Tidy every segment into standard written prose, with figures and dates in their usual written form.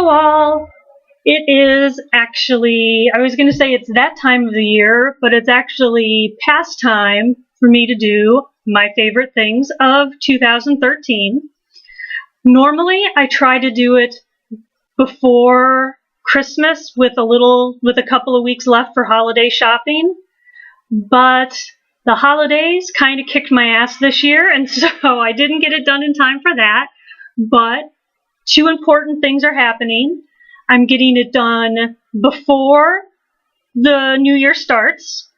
Hello all! It is actually, I was going to say it's that time of the year, but it's actually past time for me to do my favorite things of 2013. Normally I try to do it before Christmas with a couple of weeks left for holiday shopping, but the holidays kind of kicked my ass this year, and so I didn't get it done in time for that. But two important things are happening. I'm getting it done before the new year starts,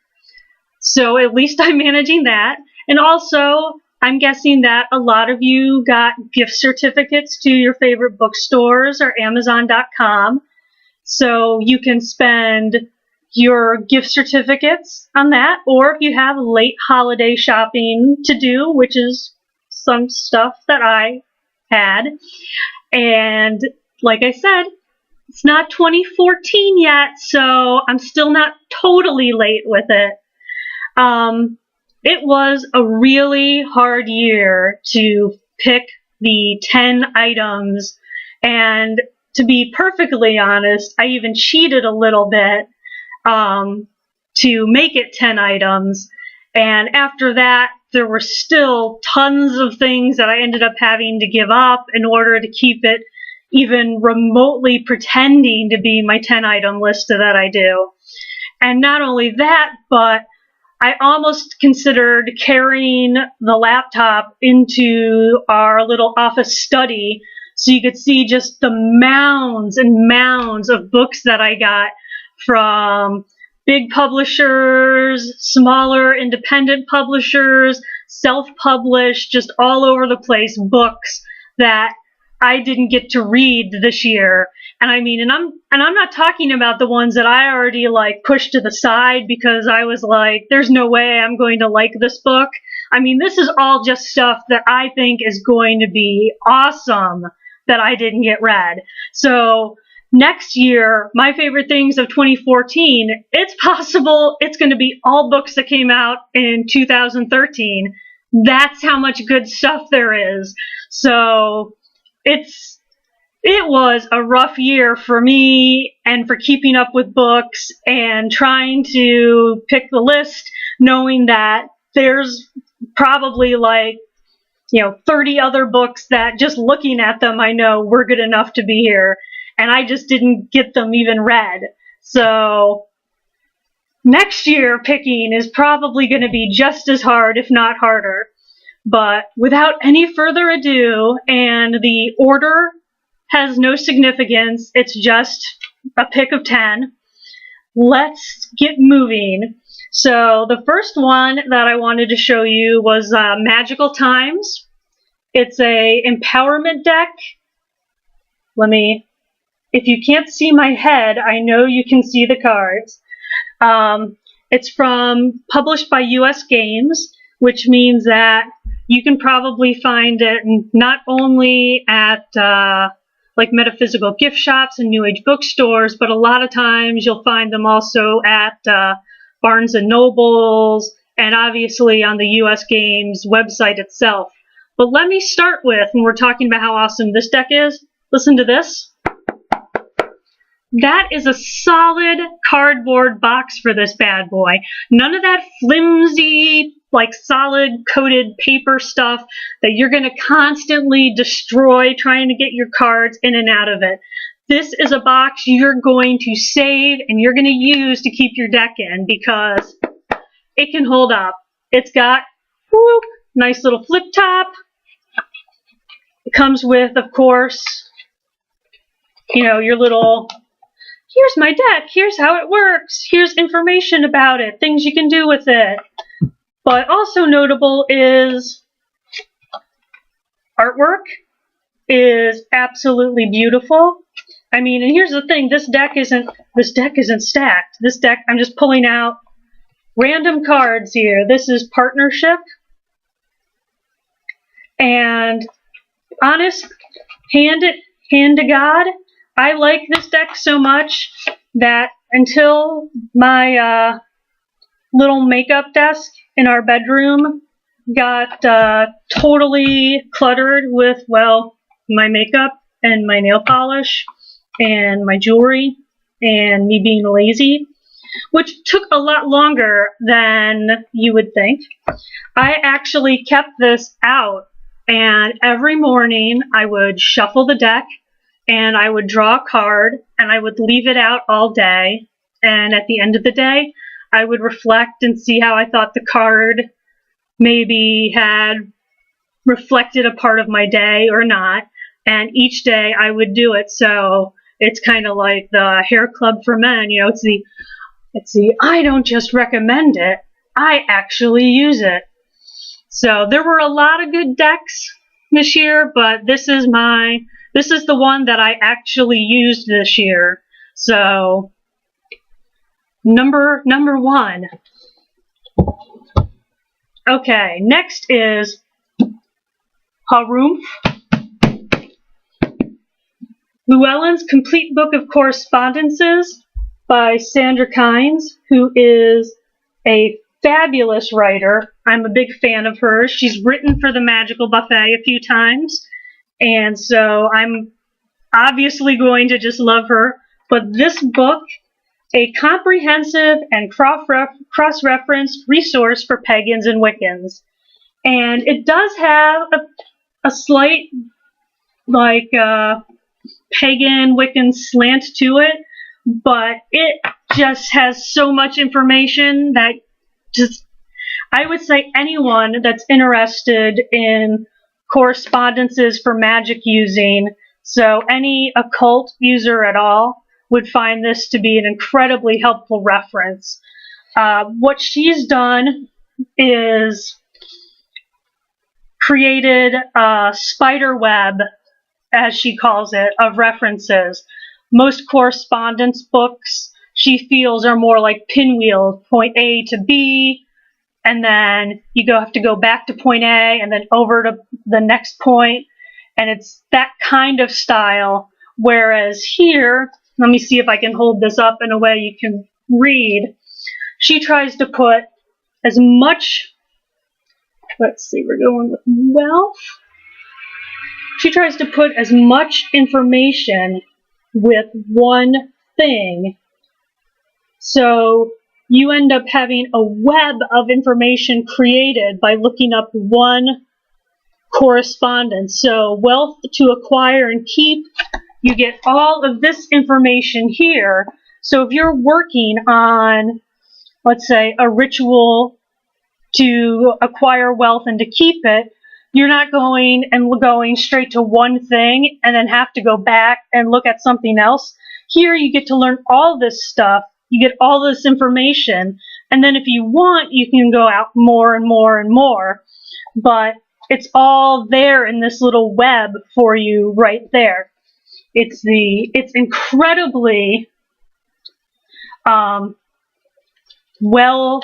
so at least I'm managing that. And also, I'm guessing that a lot of you got gift certificates to your favorite bookstores or Amazon.com, so you can spend your gift certificates on that, or if you have late holiday shopping to do, which is some stuff that I had. And like I said, it's not 2014 yet, so I'm still not totally late with it. It was a really hard year to pick the 10 items, and to be perfectly honest, I even cheated a little bit to make it 10 items. And after that, there were still tons of things that I ended up having to give up in order to keep it even remotely pretending to be my 10 item list that I do. And not only that, but I almost considered carrying the laptop into our little office study so you could see just the mounds and mounds of books that I got from big publishers, smaller independent publishers, self-published, just all over the place books that I didn't get to read this year. And I mean, and I'm not talking about the ones that I already like pushed to the side because I was like, there's no way I'm going to like this book. I mean, this is all just stuff that I think is going to be awesome that I didn't get read. So next year, my favorite things of 2014, it's possible it's going to be all books that came out in 2013. That's how much good stuff there is. So it was a rough year for me and for keeping up with books and trying to pick the list, knowing that there's probably 30 other books that just looking at them I know were good enough to be here. And I just didn't get them even read. So next year picking is probably going to be just as hard, if not harder. But without any further ado, and the order has no significance, it's just a pick of 10, let's get moving. So the first one that I wanted to show you was Magical Times. It's a empowerment deck. If you can't see my head, I know you can see the cards. It's published by US Games, which means that you can probably find it not only at metaphysical gift shops and New Age bookstores, but a lot of times you'll find them also at Barnes and Nobles, and obviously on the US Games website itself. But let me start with, when we're talking about how awesome this deck is, listen to this. That is a solid cardboard box for this bad boy. None of that flimsy, solid coated paper stuff that you're going to constantly destroy trying to get your cards in and out of it. This is a box you're going to save and you're going to use to keep your deck in because it can hold up. It's got nice little flip top. It comes with, of course, your little, here's my deck, here's how it works, here's information about it, things you can do with it. But also notable is artwork is absolutely beautiful. I mean, and here's the thing, this deck isn't stacked. This deck, I'm just pulling out random cards here. This is Partnership. And honest, hand to God, I like this deck so much that until my little makeup desk in our bedroom got totally cluttered with, my makeup and my nail polish and my jewelry and me being lazy, which took a lot longer than you would think. I actually kept this out, and every morning I would shuffle the deck and I would draw a card and I would leave it out all day, and at the end of the day I would reflect and see how I thought the card maybe had reflected a part of my day or not, and each day I would do it. So it's kind of like the hair club for men, you know, it's the I don't just recommend it, I actually use it. So there were a lot of good decks this year, but this is the one that I actually used this year. So number one. Okay, next is Harumph, Llewellyn's Complete Book of Correspondences by Sandra Kynes, who is a fabulous writer. I'm a big fan of hers. She's written for the Magical Buffet a few times, and so I'm obviously going to just love her. But this book, a comprehensive and cross-referenced resource for pagans and Wiccans. And it does have a slight, like, pagan Wiccan slant to it, but it just has so much information that just, I would say anyone that's interested in correspondences for magic using, so any occult user at all, would find this to be an incredibly helpful reference. What she's done is created a spider web, as she calls it, of references. Most correspondence books she feels are more like pinwheels, point A to B, and then you have to go back to point A and then over to the next point, and it's that kind of style. Whereas here, let me see if I can hold this up in a way you can read. She tries to put as much, let's see, we're going with wealth. She tries to put as much information with one thing. So you end up having a web of information created by looking up one correspondence. So wealth to acquire and keep, you get all of this information here. So if you're working on, let's say, a ritual to acquire wealth and to keep it, you're not going straight to one thing and then have to go back and look at something else. Here you get to learn all this stuff. You get all this information, and then if you want, you can go out more and more and more. But it's all there in this little web for you right there. It's incredibly well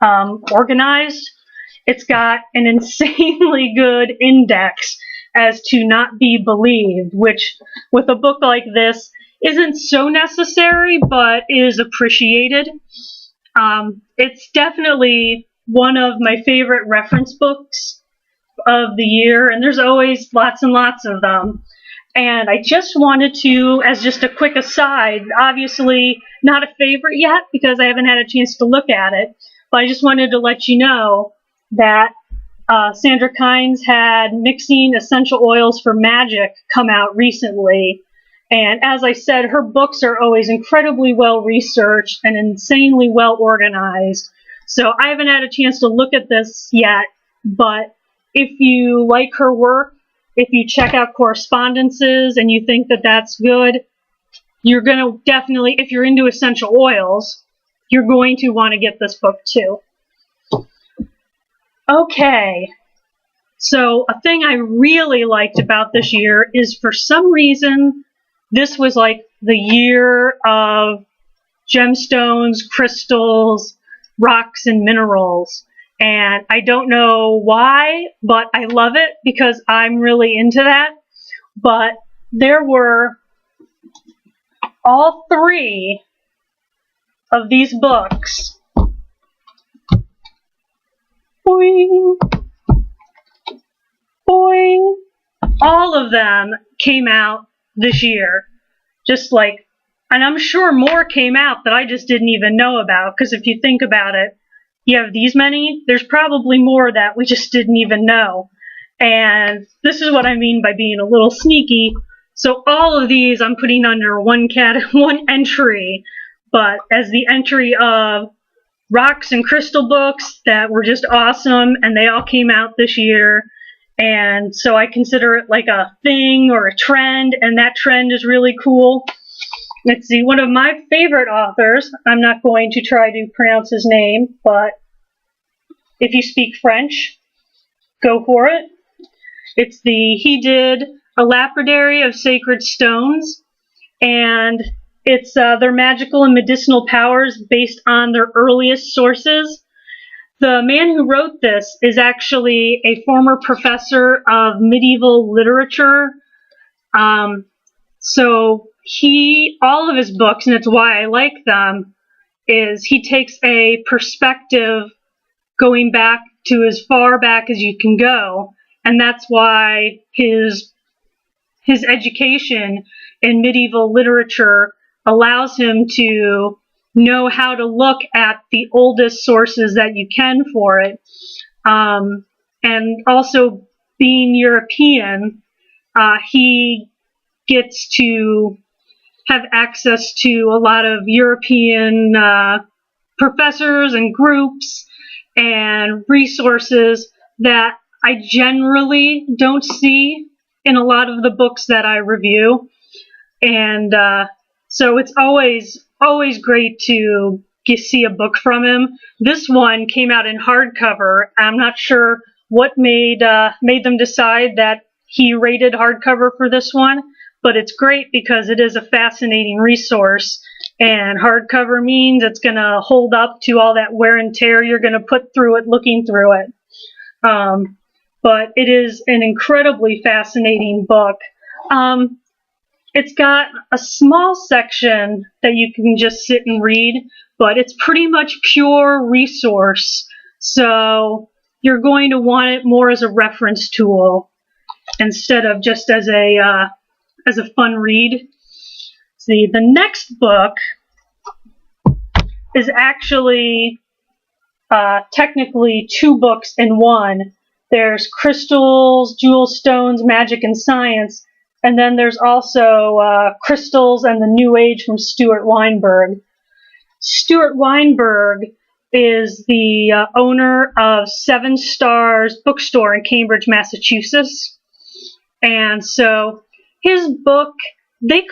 organized. It's got an insanely good index as to not be believed, which with a book like this isn't so necessary, but is appreciated. It's definitely one of my favorite reference books of the year, and there's always lots and lots of them. And I just wanted to, as just a quick aside, obviously not a favorite yet because I haven't had a chance to look at it, but I just wanted to let you know that Sandra Kynes had Mixing Essential Oils for Magic come out recently. And as I said, her books are always incredibly well researched and insanely well organized. So I haven't had a chance to look at this yet, but if you like her work, if you check out correspondences and you think that that's good, you're going to definitely, if you're into essential oils, you're going to want to get this book too. Okay, so a thing I really liked about this year is, for some reason, this was like the year of gemstones, crystals, rocks, and minerals. And I don't know why, but I love it because I'm really into that. But there were all three of these books. Boing, boing. All of them came out this year. Just like, and I'm sure more came out that I just didn't even know about, because if you think about it, you have these many, there's probably more that we just didn't even know. And this is what I mean by being a little sneaky. So all of these I'm putting under one entry, but as the entry of rocks and crystal books that were just awesome, and they all came out this year. And so I consider it like a thing or a trend, and that trend is really cool. Let's see, one of my favorite authors, I'm not going to try to pronounce his name, but if you speak French, go for it. He did A Lapidary of Sacred Stones, and it's their magical and medicinal powers based on their earliest sources. The man who wrote this is actually a former professor of medieval literature. So all of his books, and it's why I like them, is he takes a perspective going back to as far back as you can go, and that's why his education in medieval literature allows him to know how to look at the oldest sources that you can for it. And also, being European, he gets to have access to a lot of European professors and groups and resources that I generally don't see in a lot of the books that I review. And so it's always great to see a book from him. This one came out in hardcover. I'm not sure what made them decide that he rated hardcover for this one, but it's great because it is a fascinating resource, and hardcover means it's going to hold up to all that wear and tear you're going to put through it looking through it. But it is an incredibly fascinating book. It's got a small section that you can just sit and read, but it's pretty much pure resource. So you're going to want it more as a reference tool instead of just as a fun read. See, the next book is actually technically two books in one. There's Crystals, Jewel Stones, Magic and Science, and then there's also Crystals and the New Age from Stuart Weinberg. Stuart Weinberg is the owner of Seven Stars Bookstore in Cambridge, Massachusetts. And so his book, they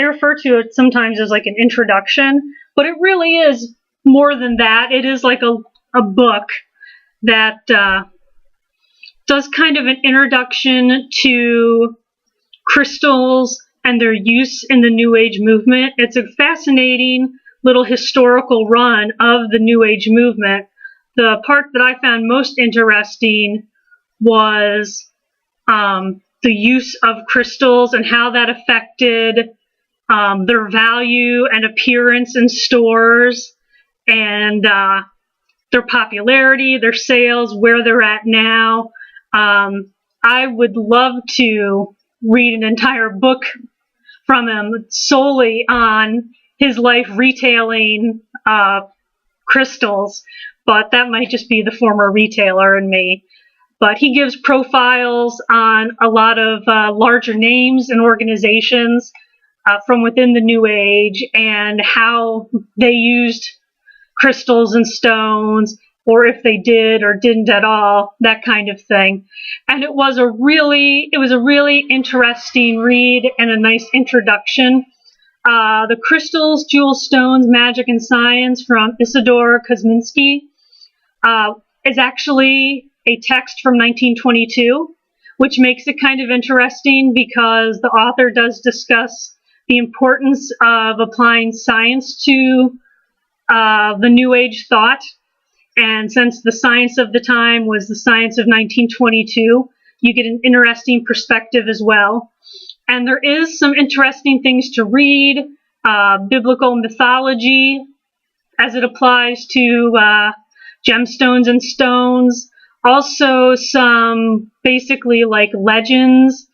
refer to it sometimes as like an introduction, but it really is more than that. It is like a book that does kind of an introduction to crystals and their use in the New Age movement. It's a fascinating little historical run of the New Age movement. The part that I found most interesting was the use of crystals and how that affected their value and appearance in stores, and their popularity, their sales, where they're at now. I would love to read an entire book from him solely on his life retailing crystals, but that might just be the former retailer in me. But he gives profiles on a lot of larger names and organizations from within the New Age and how they used crystals and stones, or if they did or didn't at all, that kind of thing. And it was a really interesting read and a nice introduction. The Crystals, Jewel Stones, Magic and Science from Isidore Kosminski is actually a text from 1922, which makes it kind of interesting because the author does discuss the importance of applying science to the New Age thought. And since the science of the time was the science of 1922, you get an interesting perspective as well. And there is some interesting things to read, biblical mythology as it applies to gemstones and stones. Also some basically like legends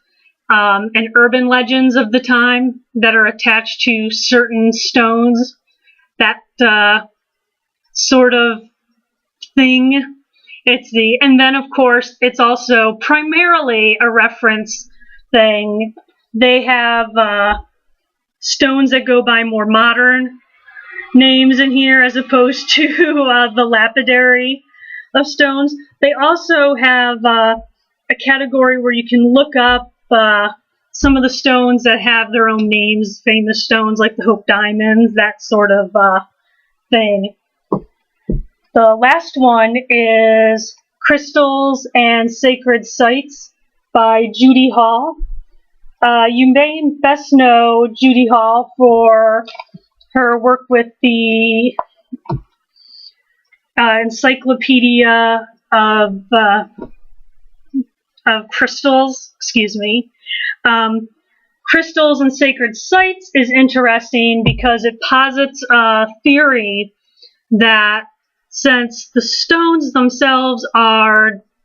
and urban legends of the time that are attached to certain stones, that sort of thing. And then of course it's also primarily a reference thing. They have stones that go by more modern names in here as opposed to the lapidary of stones. They also have a category where you can look up some of the stones that have their own names, famous stones like the Hope Diamonds, that sort of thing. The last one is Crystals and Sacred Sites by Judy Hall. You may best know Judy Hall for her work with the Encyclopedia of Crystals, excuse me. Crystals and Sacred Sites is interesting because it posits a theory that since the stones themselves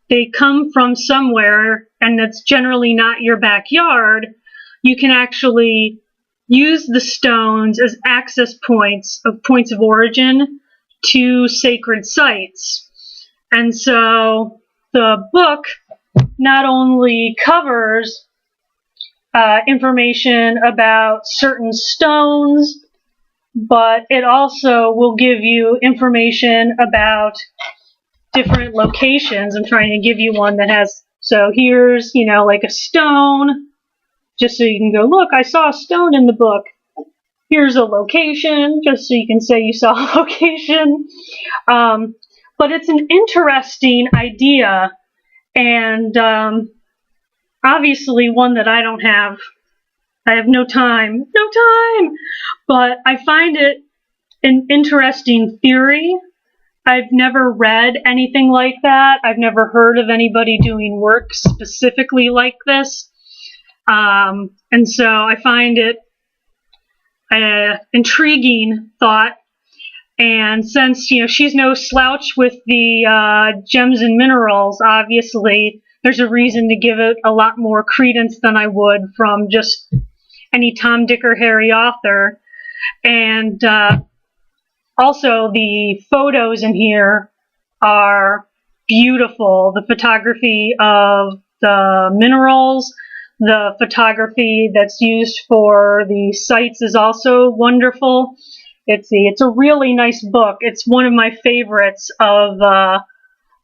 they come from somewhere and it's generally not your backyard, you can actually use the stones as access points of origin to sacred sites. And so the book not only covers information about certain stones, but it also will give you information about different locations. I'm trying to give you one that has, so here's, like a stone, just so you can go, look, I saw a stone in the book. Here's a location, just so you can say you saw a location. But it's an interesting idea, and obviously one that I don't have. I have no time, but I find it an interesting theory. I've never read anything like that. I've never heard of anybody doing work specifically like this. And so I find it an intriguing thought. And since, she's no slouch with the gems and minerals, obviously, there's a reason to give it a lot more credence than I would from just any Tom, Dick, or Harry author. And also, the photos in here are beautiful. The photography of the minerals, the photography that's used for the sites is also wonderful. It's a really nice book. It's one of my favorites of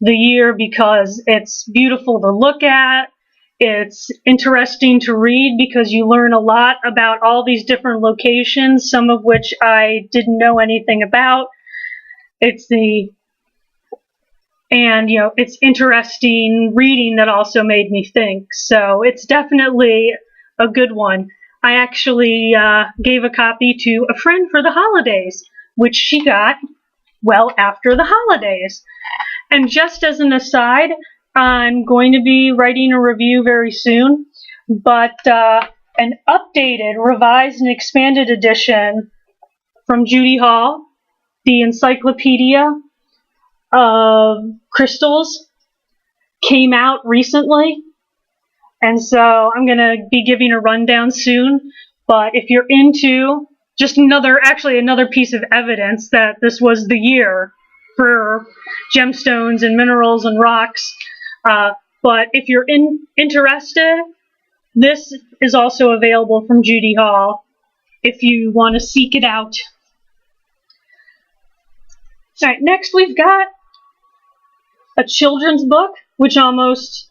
the year because it's beautiful to look at. It's interesting to read because you learn a lot about all these different locations, some of which I didn't know anything about. It's interesting reading that also made me think. So it's definitely a good one. I actually gave a copy to a friend for the holidays, which she got well after the holidays. And just as an aside, I'm going to be writing a review very soon, but an updated, revised, and expanded edition from Judy Hall, the Encyclopedia of Crystals, came out recently. And so I'm going to be giving a rundown soon. But if you're into just another piece of evidence that this was the year for gemstones and minerals and rocks. But if you're interested, this is also available from Judy Hall if you want to seek it out. All right, next we've got a children's book, which almost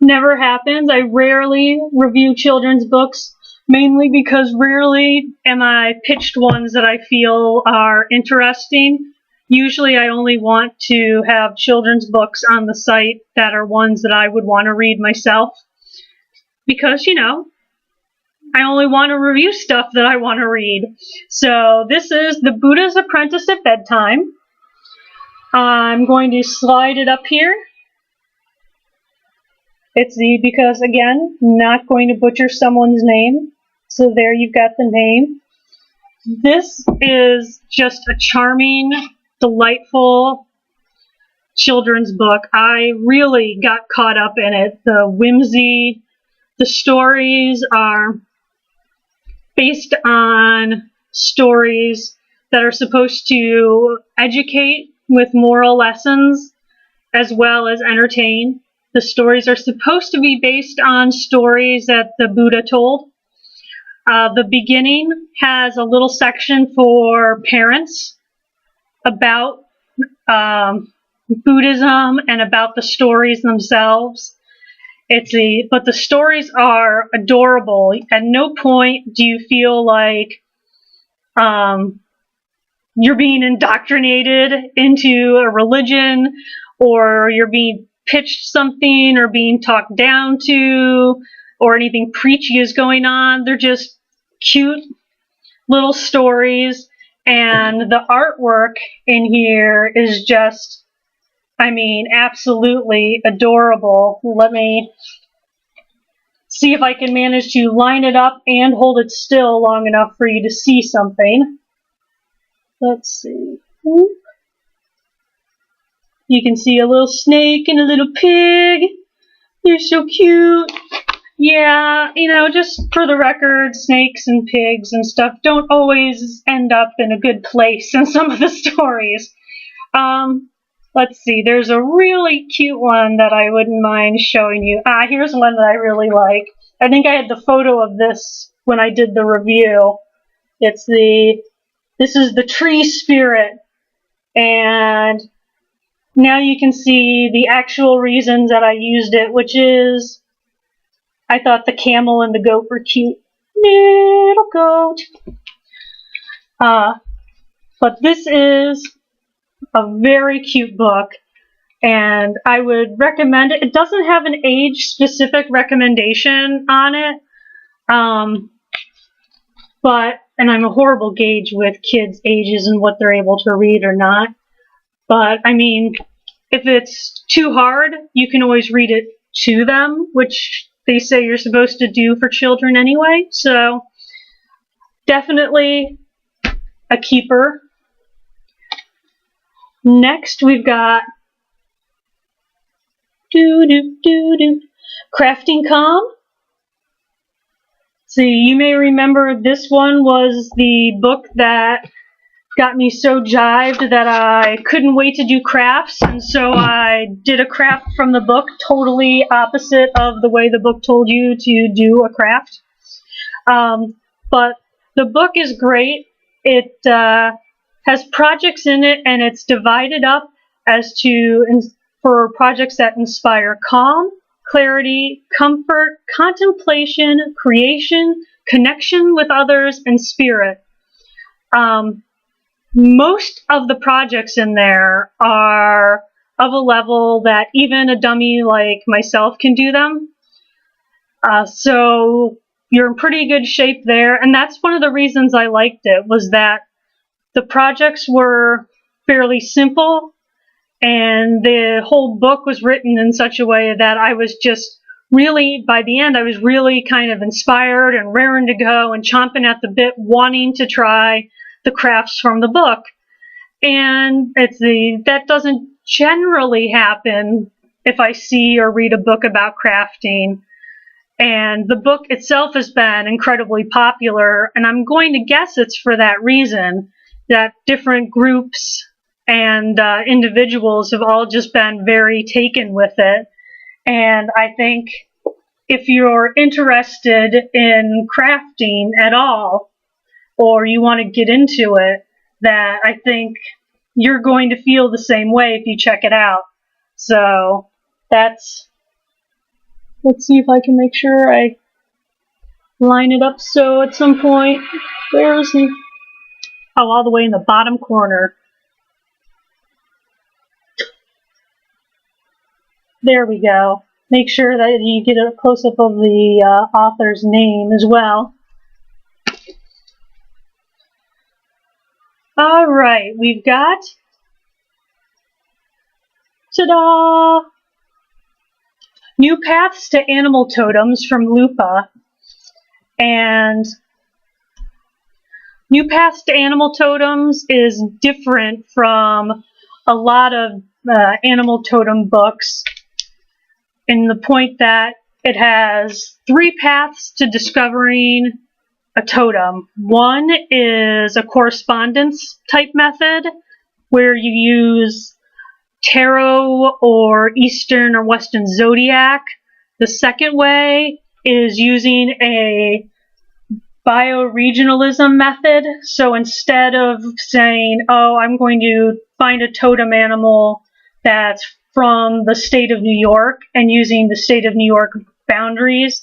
never happens. I rarely review children's books, mainly because rarely am I pitched ones that I feel are interesting. Usually I only want to have children's books on the site that are ones that I would want to read myself. Because, I only want to review stuff that I want to read. So this is The Buddha's Apprentice at Bedtime. I'm going to slide it up here. Because again, not going to butcher someone's name. So there you've got the name. This is just a charming, delightful children's book. I really got caught up in it. The whimsy, The stories are based on stories that are supposed to educate with moral lessons as well as entertain. The stories are supposed to be based on stories that the Buddha told. The beginning has a little section for parents about Buddhism and about the stories themselves. But the stories are adorable. At no point do you feel like you're being indoctrinated into a religion, or you're being pitched something, or being talked down to, or anything preachy is going on. They're just cute little stories, and the artwork in here is just, I mean, absolutely adorable. Let me see if I can manage to line it up and hold it still long enough for you to see something. Let's see. You can see a little snake and a little pig. They're so cute. Yeah, you know, just for the record, snakes and pigs and stuff don't always end up in a good place in some of the stories. Let's see, there's a really cute one that I wouldn't mind showing you. Here's one that I really like. I think I had the photo of this when I did the review. This is the tree spirit, and now you can see the actual reasons that I used it, which is I thought the camel and the goat were cute. Little goat. But this is a very cute book, and I would recommend it. It doesn't have an age-specific recommendation on it, and I'm a horrible gauge with kids' ages and what they're able to read or not. But, I mean, if it's too hard, you can always read it to them, which they say you're supposed to do for children anyway. So, definitely a keeper. Next, we've got Crafting Calm. See, you may remember this one was the book that got me so jived that I couldn't wait to do crafts, and so I did a craft from the book totally opposite of the way the book told you to do a craft. But the book is great. It has projects in it, and it's divided up for projects that inspire calm, clarity, comfort, contemplation, creation, connection with others, and spirit. Most of the projects in there are of a level that even a dummy like myself can do them. So you're in pretty good shape there, and that's one of the reasons I liked it, was that the projects were fairly simple, and the whole book was written in such a way that I was just really, by the end, I was really kind of inspired and raring to go and chomping at the bit, wanting to try the crafts from the book. And that doesn't generally happen if I see or read a book about crafting. And the book itself has been incredibly popular, and I'm going to guess it's for that reason, that different groups and individuals have all just been very taken with it. And I think if you're interested in crafting at all, or you want to get into it, that I think you're going to feel the same way if you check it out. So let's see if I can make sure I line it up so at some point, where is he? Oh, all the way in the bottom corner. There we go. Make sure that you get a close-up of the author's name as well. Alright, we've got, ta-da! New Paths to Animal Totems from Lupa. And New Paths to Animal Totems is different from a lot of animal totem books, in the point that it has 3 paths to discovering a totem. One is a correspondence type method where you use tarot or Eastern or Western zodiac. The second way is using a bioregionalism method. So instead of saying, oh, I'm going to find a totem animal that's from the state of New York and using the state of New York boundaries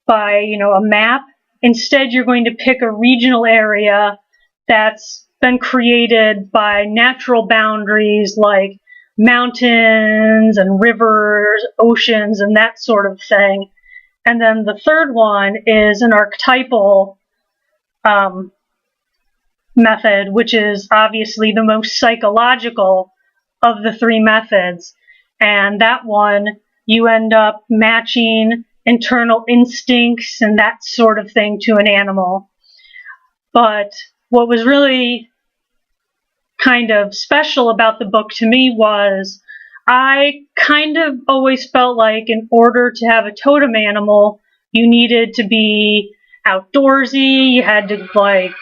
by, a map, instead you're going to pick a regional area that's been created by natural boundaries like mountains and rivers, oceans, and that sort of thing. And then the third one is an archetypal method, which is obviously the most psychological of the 3 methods. And that one, you end up matching internal instincts and that sort of thing to an animal. But what was really kind of special about the book to me was I kind of always felt like in order to have a totem animal, you needed to be outdoorsy, you had to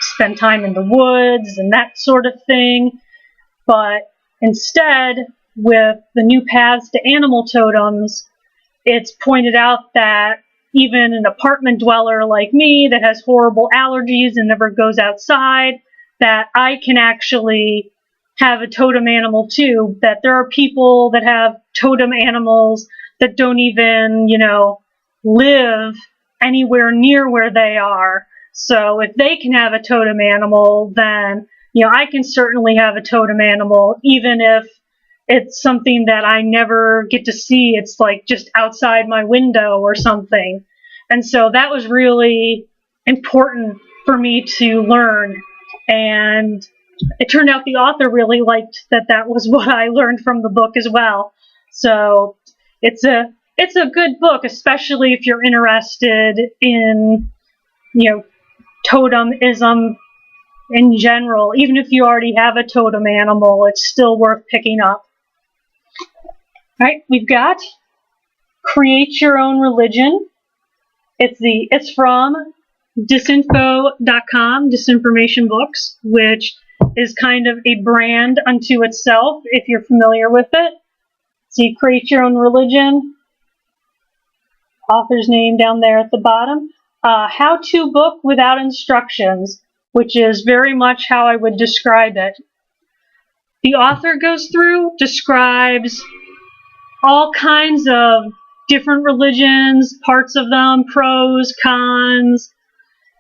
spend time in the woods and that sort of thing. But instead, with the new paths to animal totems, it's pointed out that even an apartment dweller like me that has horrible allergies and never goes outside, that I can actually have a totem animal too, that there are people that have totem animals that don't even, live anywhere near where they are. So if they can have a totem animal, then, I can certainly have a totem animal, even if it's something that I never get to see. It's just outside my window or something. And so that was really important for me to learn. And it turned out the author really liked that was what I learned from the book as well. So it's a good book, especially if you're interested in, totemism in general. Even if you already have a totem animal, it's still worth picking up. All right, we've got Create Your Own Religion. It's from disinfo.com, Disinformation Books, which is kind of a brand unto itself if you're familiar with it. See, Create Your Own Religion, author's name down there at the bottom. How-to book without instructions, which is very much how I would describe it. The author goes through, describes all kinds of different religions, parts of them, pros, cons,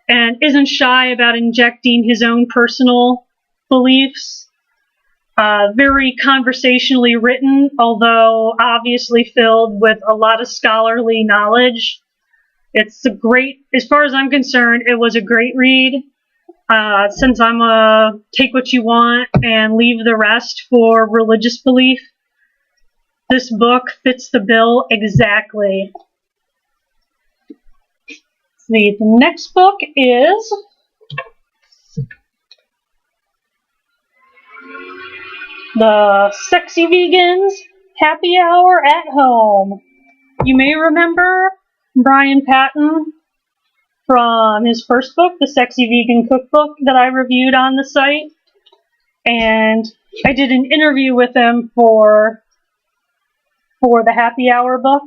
and isn't shy about injecting his own personal beliefs. Very conversationally written, although obviously filled with a lot of scholarly knowledge. It's a great, as far as I'm concerned, it was a great read. Since I'm a take what you want and leave the rest for religious belief, this book fits the bill exactly. The next book is The Sexy Vegans Happy Hour at Home. You may remember Brian Patton from his first book, The Sexy Vegan Cookbook, that I reviewed on the site. And I did an interview with him for the Happy Hour book.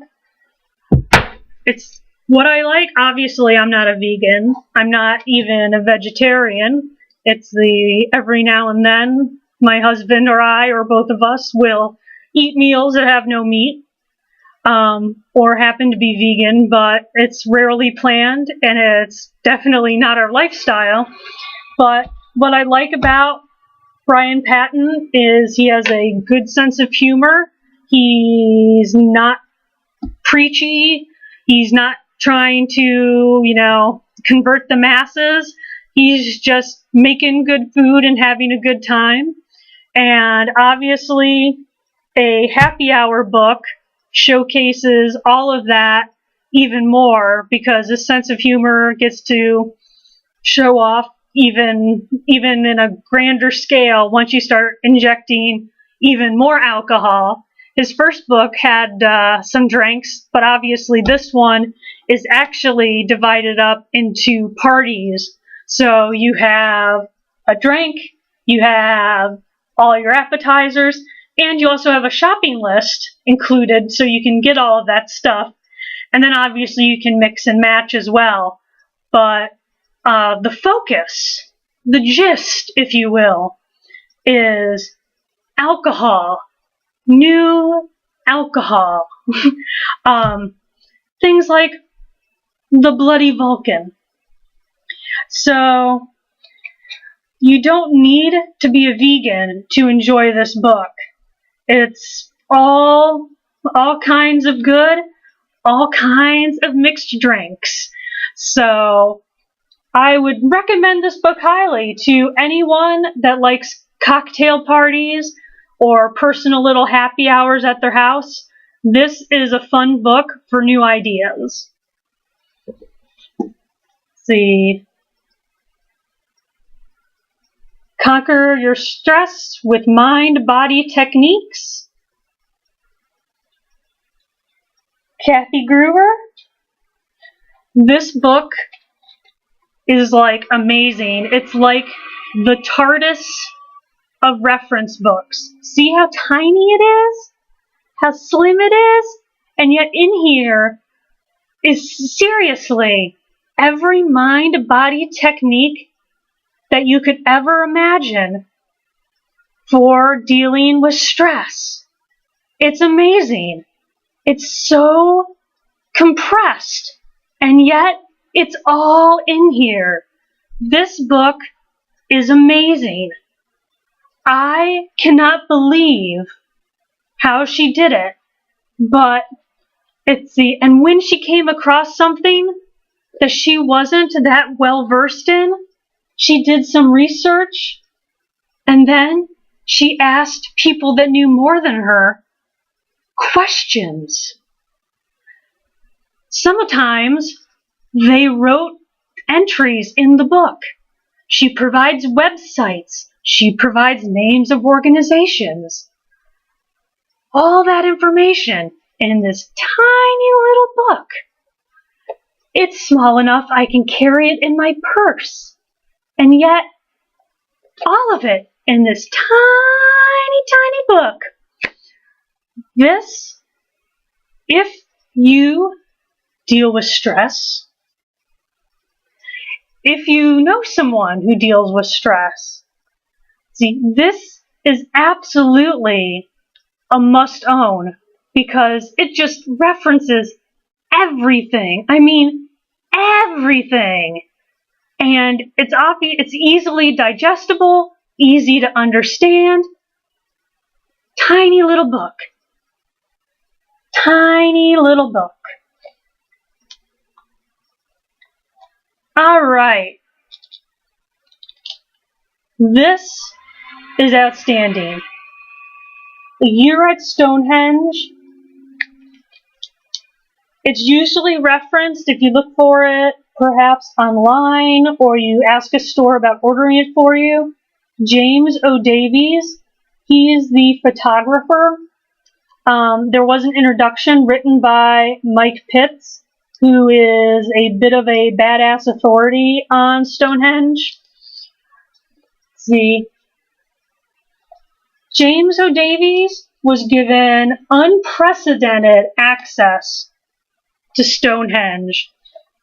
It's what I like. Obviously, I'm not a vegan. I'm not even a vegetarian. It's the every now and then my husband or I or both of us will eat meals that have no meat or happen to be vegan, but it's rarely planned and it's definitely not our lifestyle. But what I like about Brian Patton is he has a good sense of humor. He's not preachy. He's not trying to, convert the masses. He's just making good food and having a good time. And obviously, a happy hour book showcases all of that even more because his sense of humor gets to show off even in a grander scale once you start injecting even more alcohol His first book had some drinks, but obviously this one is actually divided up into parties. So you have a drink, you have all your appetizers, and you also have a shopping list included so you can get all of that stuff. And then obviously you can mix and match as well. But the focus, the gist, if you will, is alcohol. New alcohol. Things like the Bloody Vulcan. So you don't need to be a vegan to enjoy this book. It's all kinds of good, all kinds of mixed drinks. So I would recommend this book highly to anyone that likes cocktail parties or personal little happy hours at their house. This is a fun book for new ideas. Let's see. Conquer your stress with mind-body techniques. Kathy Gruber. This book is like amazing. It's like the TARDIS of reference books. See how tiny it is? How slim it is? And yet in here is seriously every mind-body technique that you could ever imagine for dealing with stress. It's amazing. It's so compressed, and yet it's all in here. This book is amazing. I cannot believe how she did it, but and when she came across something that she wasn't that well versed in, she did some research, and then she asked people that knew more than her questions. Sometimes they wrote entries in the book. She provides websites. She provides names of organizations. All that information in this tiny little book. It's small enough I can carry it in my purse. And yet, all of it in this tiny, tiny book. This, if you deal with stress, if you know someone who deals with stress, see, this is absolutely a must-own because it just references everything. I mean, everything. And it's obvious, it's easily digestible, easy to understand. Tiny little book. Tiny little book. All right. This is outstanding. A Year at Stonehenge. It's usually referenced if you look for it, perhaps online, or you ask a store about ordering it for you. James O. Davies, he is the photographer. There was an introduction written by Mike Pitts, who is a bit of a badass authority on Stonehenge. Let's see. James O. Davies was given unprecedented access to Stonehenge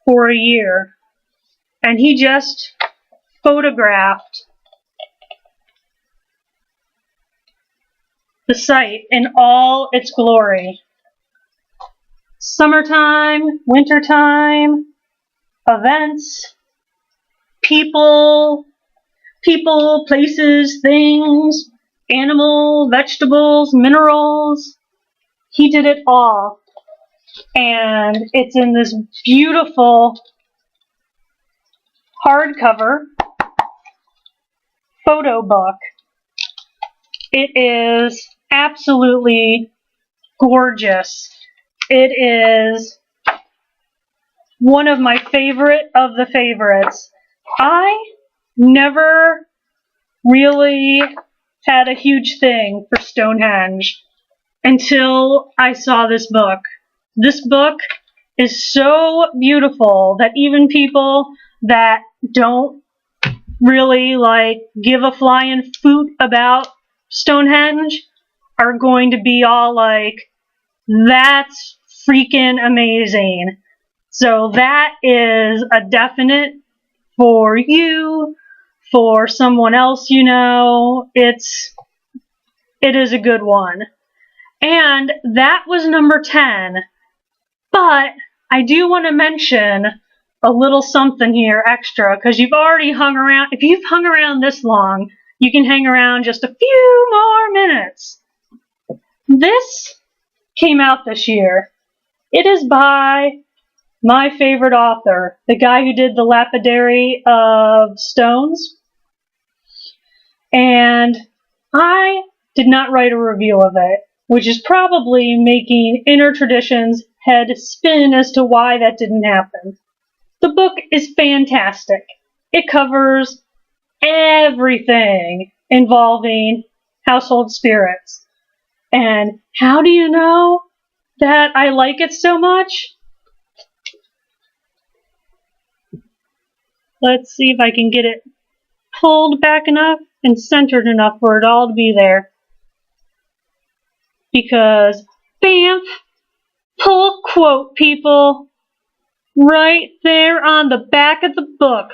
for a year, and he just photographed the site in all its glory. Summertime, wintertime, events, people, places, things, animals, vegetables, minerals. He did it all. And it's in this beautiful hardcover photo book. It is absolutely gorgeous. It is one of my favorite of the favorites. I never really had a huge thing for Stonehenge. until I saw this book. This book is so beautiful that even people that don't really give a flying foot about Stonehenge are going to be all like, that's freaking amazing. So that is a definite for you, for someone else you know. It is a good one. And that was number 10. But I do want to mention a little something here extra, because you've already hung around. If you've hung around this long, you can hang around just a few more minutes. This came out this year. It is by my favorite author, the guy who did The Lapidary of Stones. And I did not write a review of it, which is probably making Inner Tradition's head spin as to why that didn't happen. The book is fantastic. It covers everything involving household spirits. And how do you know that I like it so much? Let's see if I can get it pulled back enough and centered enough for it all to be there. Because, bam, pull quote, people. Right there on the back of the book,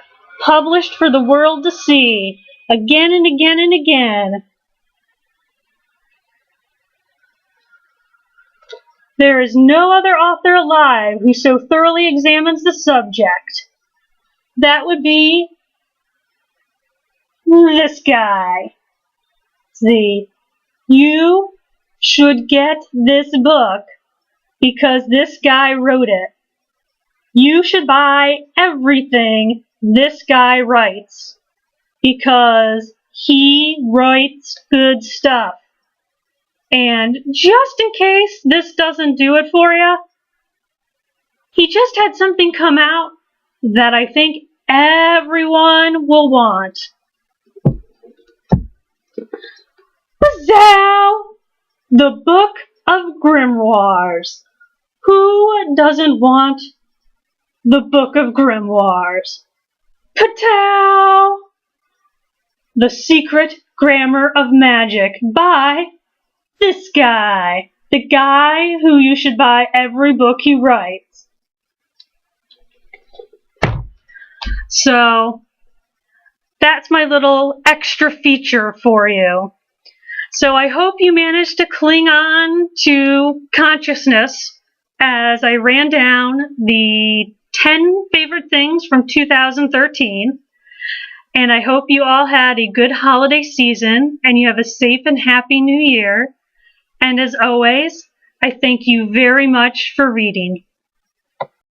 published for the world to see, again and again and again. There is no other author alive who so thoroughly examines the subject. That would be this guy. See, you should get this book because this guy wrote it. You should buy everything this guy writes because he writes good stuff. And just in case this doesn't do it for you, he just had something come out that I think everyone will want. Bazzow! The Book of Grimoires. Who doesn't want the Book of Grimoires? Patow! The Secret Grammar of Magic by this guy. The guy who you should buy every book he writes. So, that's my little extra feature for you. So I hope you managed to cling on to consciousness as I ran down the 10 favorite things from 2013. And I hope you all had a good holiday season and you have a safe and happy new year. And as always, I thank you very much for reading.